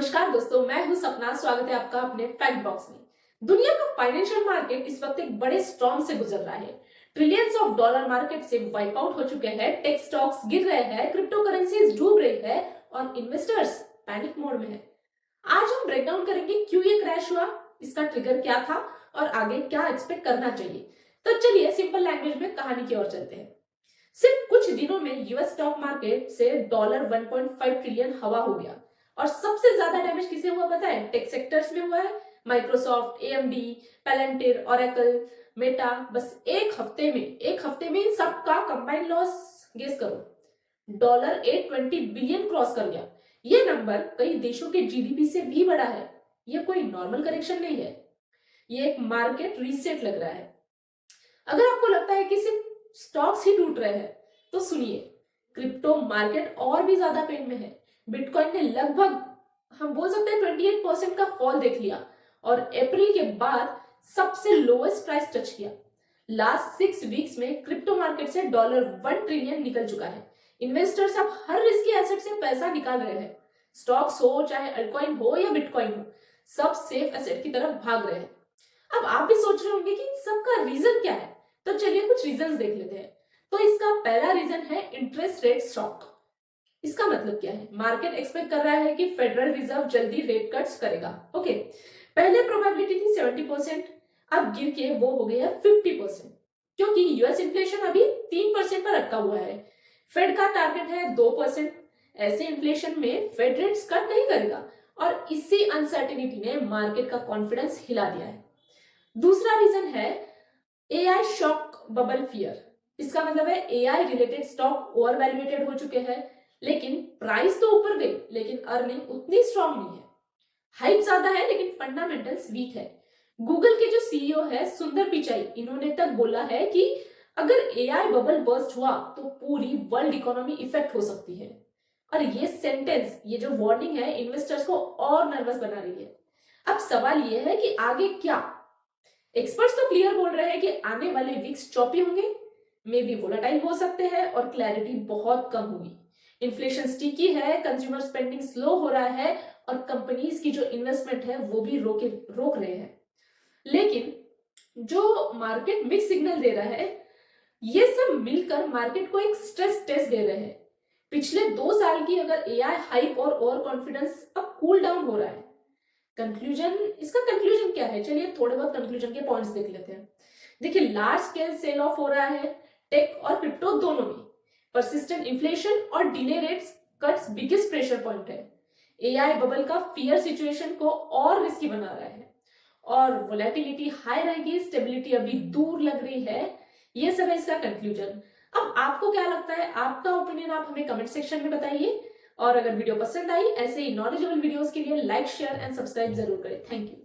नमस्कार दोस्तों, मैं हूं सपना। स्वागत है आपका अपने फैक्ट बॉक्स में। दुनिया का फाइनेंशियल मार्केट इस वक्त एक बड़े स्टॉर्म से गुजर रहा है। ट्रिलियंस ऑफ डॉलर मार्केट से वाइप आउट हो चुके हैं, टेक स्टॉक्स गिर रहे हैं, क्रिप्टो करेंसीज डूब रही है और इन्वेस्टर्स पैनिक मोड में है। आज हम ब्रेक डाउन करेंगे क्यों ये क्रैश हुआ, इसका ट्रिगर क्या था और आगे क्या एक्सपेक्ट करना चाहिए। तो चलिए सिंपल लैंग्वेज में कहानी की ओर चलते हैं। सिर्फ कुछ दिनों में यूएस स्टॉक मार्केट से डॉलर 1.5 ट्रिलियन हवा हो गया और सबसे ज्यादा डैमेज किसे हुआ पता है? टेक सेक्टर्स में हुआ है। Microsoft, AMD, Palantir, Oracle, Meta. बस एक हफ्ते में इन सबका कंबाइंड लॉस गेस करो, डॉलर 820 बिलियन क्रॉस कर गया। ये नंबर कई देशों के जीडीपी से भी बड़ा है। ये कोई नॉर्मल करेक्शन नहीं है, ये एक मार्केट रीसेट लग रहा है। अगर आपको लगता है कि सिर्फ स्टॉक्स ही टूट रहे हैं तो सुनिए, क्रिप्टो मार्केट और भी ज्यादा पेन में है। बिटकॉइन ने लगभग हम बोल सकते हैं 28% का फॉल देख लिया और अप्रैल के बाद सबसे लोएस्ट प्राइस टच किया। लास्ट 6 वीक्स में क्रिप्टो मार्केट से डॉलर 1 ट्रिलियन निकल चुका है। इन्वेस्टर्स अब हर रिस्की एसेट से पैसा निकाल रहे हैं। स्टॉक्स हो चाहे अल्टकॉइन हो या बिटकॉइन हो, सब सेफ एसेट की तरफ भाग रहे हैं। अब आप भी सोच रहे होंगे कि सबका रीजन क्या है, तो चलिए कुछ रीजंस देख लेते हैं। तो इसका पहला रीजन है इंटरेस्ट रेट शॉक। इसका मतलब क्या है? मार्केट एक्सपेक्ट कर रहा है कि फेडरल रिजर्व जल्दी रेट कट्स करेगा। ओके, पहले प्रोबेबिलिटी थी 70%, अब गिर के वो हो गया 50%, क्योंकि यूएस इन्फ्लेशन अभी 3% पर अटका हुआ है। फेड का टारगेट है 2%। ऐसे इन्फ्लेशन में फेड रेट्स कट नहीं करेगा और इसी अनसर्टेनिटी ने मार्केट का कॉन्फिडेंस हिला दिया है। दूसरा रीजन है एआई शॉक बबल फियर। इसका मतलब है AI related stock over valuated हो चुके हैं, लेकिन प्राइस तो ऊपर गई लेकिन अर्निंग उतनी स्ट्रांग नहीं है। हाइप ज्यादा है लेकिन फंडामेंटल्स वीक है। गूगल के जो सीईओ है सुंदर पिचाई, इन्होंने तक बोला है कि अगर एआई बबल बर्स्ट हुआ तो पूरी वर्ल्ड इकोनॉमी इफेक्ट हो सकती है। और ये सेंटेंस, ये जो वार्निंग है, इन्वेस्टर्स को और नर्वस बना रही है। अब सवाल ये है कि आगे क्या? एक्सपर्ट्स तो क्लियर बोल रहे हैं कि आने वाले वीक्स चॉपी होंगे, मे बी वोलेटाइल हो सकते हैं और क्लैरिटी बहुत कम होगी। इन्फ्लेशन स्टिकी है, कंज्यूमर स्पेंडिंग स्लो हो रहा है और कंपनीज की जो इन्वेस्टमेंट है वो भी रोक रहे हैं। लेकिन जो मार्केट मिक्स सिग्नल दे रहा है, ये सब मिलकर मार्केट को एक स्ट्रेस टेस्ट दे रहे हैं। पिछले 2 साल की अगर एआई हाइप और ओवर कॉन्फिडेंस अब कूल डाउन हो रहा है। इसका कंक्लूजन क्या है? चलिए थोड़े बहुत कंक्लूजन के पॉइंट्स देख लेते हैं। देखिए, लार्ज स्केल सेल ऑफ हो रहा है टेक और क्रिप्टो दोनों में। परसिस्टेंट इन्फ्लेशन और delay rates cuts biggest pressure point है। एआई बबल का फियर सिचुएशन को और रिस्की बना रहा है और वोलेटिलिटी हाई रहेगी, स्टेबिलिटी अभी दूर लग रही है। ये सब है इसका कंक्लूजन। अब आपको क्या लगता है? आपका ओपिनियन आप हमें कमेंट सेक्शन में बताइए और अगर वीडियो पसंद आई, ऐसे ही नॉलेजेबल वीडियोस के लिए लाइक, शेयर एंड सब्सक्राइब जरूर करें। Thank you.